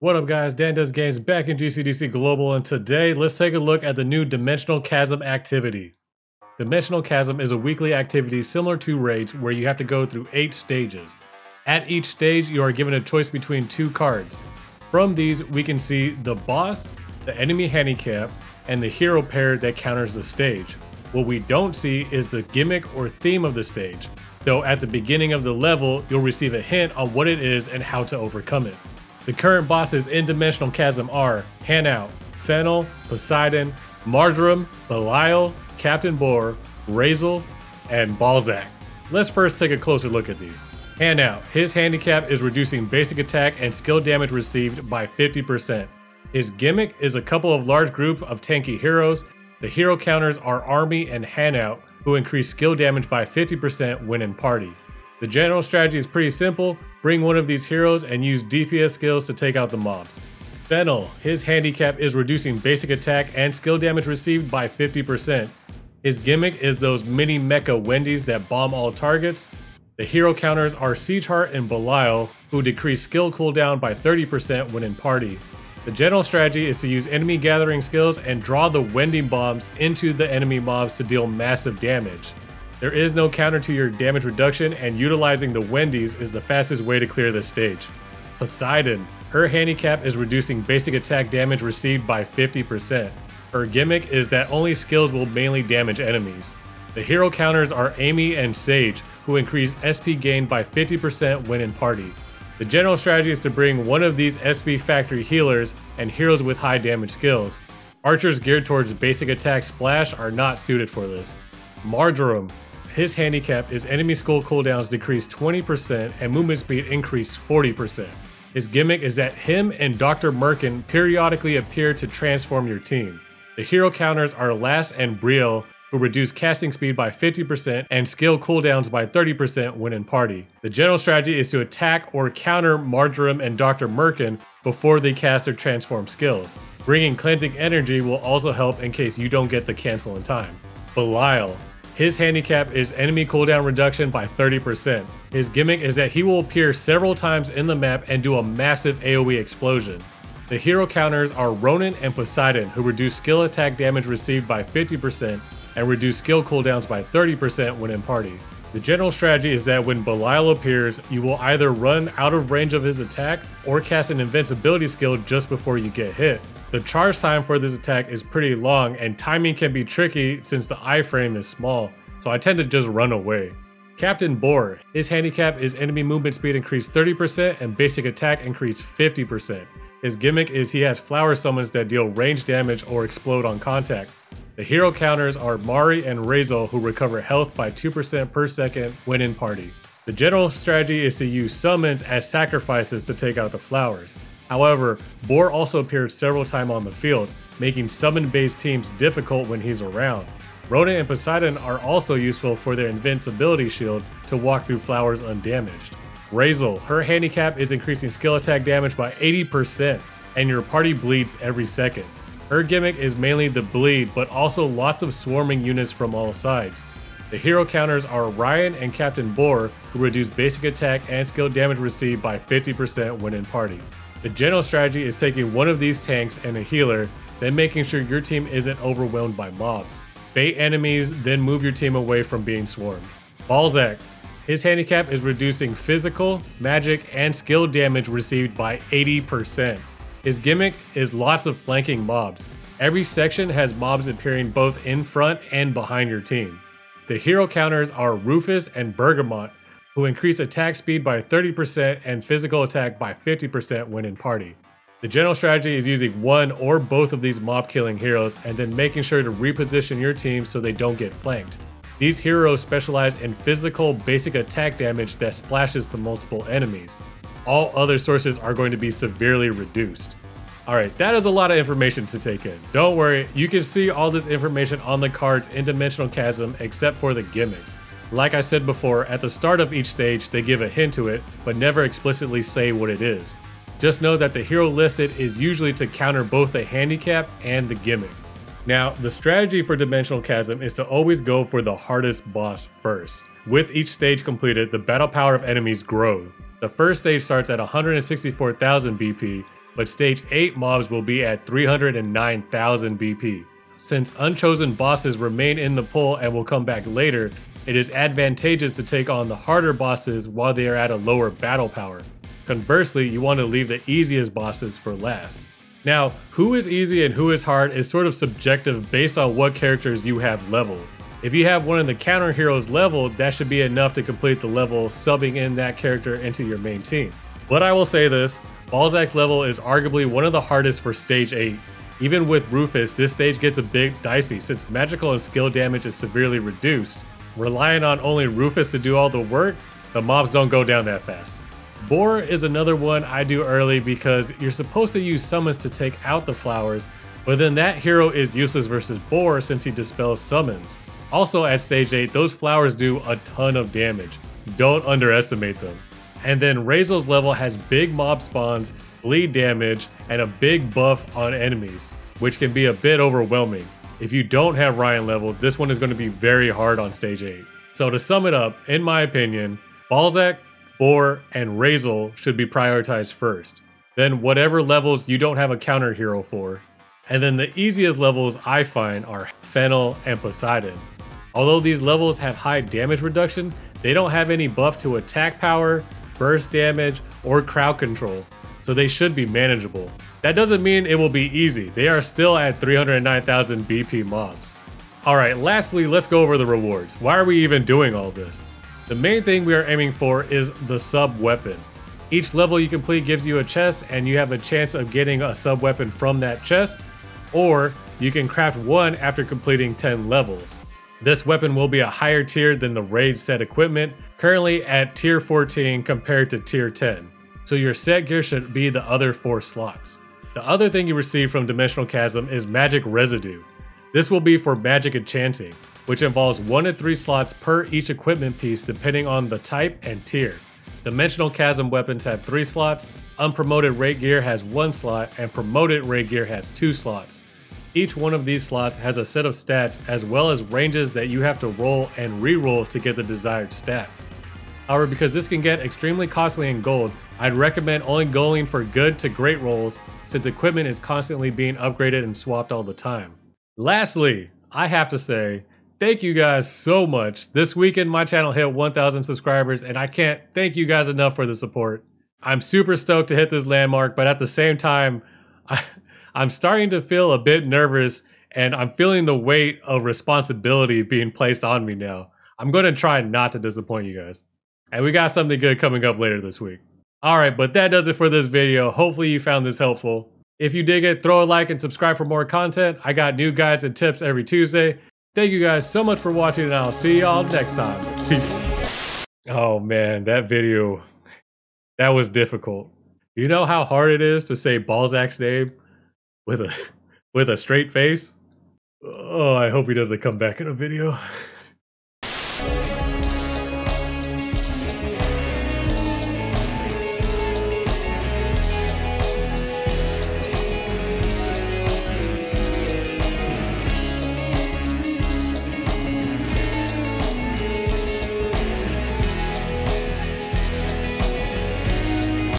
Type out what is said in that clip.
What up guys, Dan Does Games back in GCDC Global, and today let's take a look at the new Dimensional Chasm activity. Dimensional Chasm is a weekly activity similar to raids where you have to go through 8 stages. At each stage you are given a choice between 2 cards. From these we can see the boss, the enemy handicap, and the hero pair that counters the stage. What we don't see is the gimmick or theme of the stage, though at the beginning of the level you'll receive a hint on what it is and how to overcome it. The current bosses in Dimensional Chasm are Hanout, Fennel, Poseidon, Marjoram, Belile, Captain Boar, Rasel, and Balzac. Let's first take a closer look at these. Hanout, his handicap is reducing basic attack and skill damage received by 50%. His gimmick is a couple of large group of tanky heroes. The hero counters are Army and Hanout, who increase skill damage by 50% when in party. The general strategy is pretty simple. Bring one of these heroes and use DPS skills to take out the mobs. Fennel, his handicap is reducing basic attack and skill damage received by 50%. His gimmick is those mini mecha Wendy's that bomb all targets. The hero counters are Siegehart and Belile, who decrease skill cooldown by 30% when in party. The general strategy is to use enemy gathering skills and draw the Wendy bombs into the enemy mobs to deal massive damage. There is no counter to your damage reduction, and utilizing the Wendy's is the fastest way to clear this stage. Poseidon, her handicap is reducing basic attack damage received by 50%. Her gimmick is that only skills will mainly damage enemies. The hero counters are Amy and Sage, who increase SP gain by 50% when in party. The general strategy is to bring one of these SP factory healers and heroes with high damage skills. Archers geared towards basic attack splash are not suited for this. Marjoram, his handicap is enemy skull cooldowns decreased 20% and movement speed increased 40%. His gimmick is that him and Dr. Merkin periodically appear to transform your team. The hero counters are Lass and Brielle, who reduce casting speed by 50% and skill cooldowns by 30% when in party. The general strategy is to attack or counter Marjoram and Dr. Merkin before they cast their transform skills. Bringing cleansing energy will also help in case you don't get the cancel in time. Belile, his handicap is enemy cooldown reduction by 30%. His gimmick is that he will appear several times in the map and do a massive AoE explosion. The hero counters are Ronin and Poseidon, who reduce skill attack damage received by 50% and reduce skill cooldowns by 30% when in party. The general strategy is that when Belile appears, you will either run out of range of his attack or cast an invincibility skill just before you get hit. The charge time for this attack is pretty long, and timing can be tricky since the iframe is small, so I tend to just run away. Captain Boar, his handicap is enemy movement speed increased 30% and basic attack increased 50%. His gimmick is he has flower summons that deal range damage or explode on contact. The hero counters are Mari and Rasel, who recover health by 2% per second when in party. The general strategy is to use summons as sacrifices to take out the flowers. However, Boar also appears several times on the field, making summon-based teams difficult when he's around. Ronin and Poseidon are also useful for their invincibility shield to walk through flowers undamaged. Rasel, her handicap is increasing skill attack damage by 80%, and your party bleeds every second. Her gimmick is mainly the bleed, but also lots of swarming units from all sides. The hero counters are Ryan and Captain Boar, who reduce basic attack and skill damage received by 50% when in party. The general strategy is taking one of these tanks and a healer, then making sure your team isn't overwhelmed by mobs. Bait enemies, then move your team away from being swarmed. Balzac, his handicap is reducing physical, magic, and skill damage received by 80%. His gimmick is lots of flanking mobs. Every section has mobs appearing both in front and behind your team. The hero counters are Rufus and Bergamot, who increase attack speed by 30% and physical attack by 50% when in party. The general strategy is using one or both of these mob killing heroes and then making sure to reposition your team so they don't get flanked. These heroes specialize in physical basic attack damage that splashes to multiple enemies. All other sources are going to be severely reduced. Alright, that is a lot of information to take in. Don't worry, you can see all this information on the cards in Dimensional Chasm except for the gimmicks. Like I said before, at the start of each stage they give a hint to it, but never explicitly say what it is. Just know that the hero listed is usually to counter both the handicap and the gimmick. Now, the strategy for Dimensional Chasm is to always go for the hardest boss first. With each stage completed, the battle power of enemies grows. The first stage starts at 164,000 BP, but stage 8 mobs will be at 309,000 BP. Since unchosen bosses remain in the pool and will come back later, it is advantageous to take on the harder bosses while they are at a lower battle power. Conversely, you want to leave the easiest bosses for last. Now, who is easy and who is hard is sort of subjective based on what characters you have leveled. If you have one of the counter heroes leveled, that should be enough to complete the level, subbing in that character into your main team. But I will say this, Balzac's level is arguably one of the hardest for stage 8. Even with Rufus, this stage gets a bit dicey since magical and skill damage is severely reduced. Relying on only Rufus to do all the work, the mobs don't go down that fast. Boar is another one I do early because you're supposed to use summons to take out the flowers, but then that hero is useless versus Boar since he dispels summons. Also at stage 8, those flowers do a ton of damage. Don't underestimate them. And then Rasel's level has big mob spawns, bleed damage, and a big buff on enemies, which can be a bit overwhelming. If you don't have Ryan leveled, this one is going to be very hard on stage 8. So to sum it up, in my opinion, Balzac, Boar, and Rasel should be prioritized first. Then whatever levels you don't have a counter hero for. And then the easiest levels I find are Fennel and Poseidon. Although these levels have high damage reduction, they don't have any buff to attack power, burst damage, or crowd control, so they should be manageable. That doesn't mean it will be easy, they are still at 309,000 BP mobs. Alright, lastly, let's go over the rewards. Why are we even doing all this? The main thing we are aiming for is the sub weapon. Each level you complete gives you a chest and you have a chance of getting a sub weapon from that chest, or you can craft one after completing 10 levels. This weapon will be a higher tier than the raid set equipment, currently at tier 14 compared to tier 10. So your set gear should be the other 4 slots. The other thing you receive from Dimensional Chasm is magic residue. This will be for magic enchanting, which involves 1 to 3 slots per each equipment piece depending on the type and tier. Dimensional Chasm weapons have 3 slots, unpromoted raid gear has 1 slot, and promoted raid gear has 2 slots. Each one of these slots has a set of stats as well as ranges that you have to roll and re-roll to get the desired stats. However, because this can get extremely costly in gold, I'd recommend only going for good to great rolls since equipment is constantly being upgraded and swapped all the time. Lastly, I have to say, thank you guys so much. This weekend my channel hit 1,000 subscribers and I can't thank you guys enough for the support. I'm super stoked to hit this landmark, but at the same time, I'm starting to feel a bit nervous and I'm feeling the weight of responsibility being placed on me now. I'm going to try not to disappoint you guys. And we got something good coming up later this week. Alright, but that does it for this video. Hopefully you found this helpful. If you dig it, throw a like and subscribe for more content. I got new guides and tips every Tuesday. Thank you guys so much for watching and I'll see y'all next time. Peace. Oh man, that video, that was difficult. You know how hard it is to say Balzac's name with a straight face? Oh, I hope he doesn't come back in a video.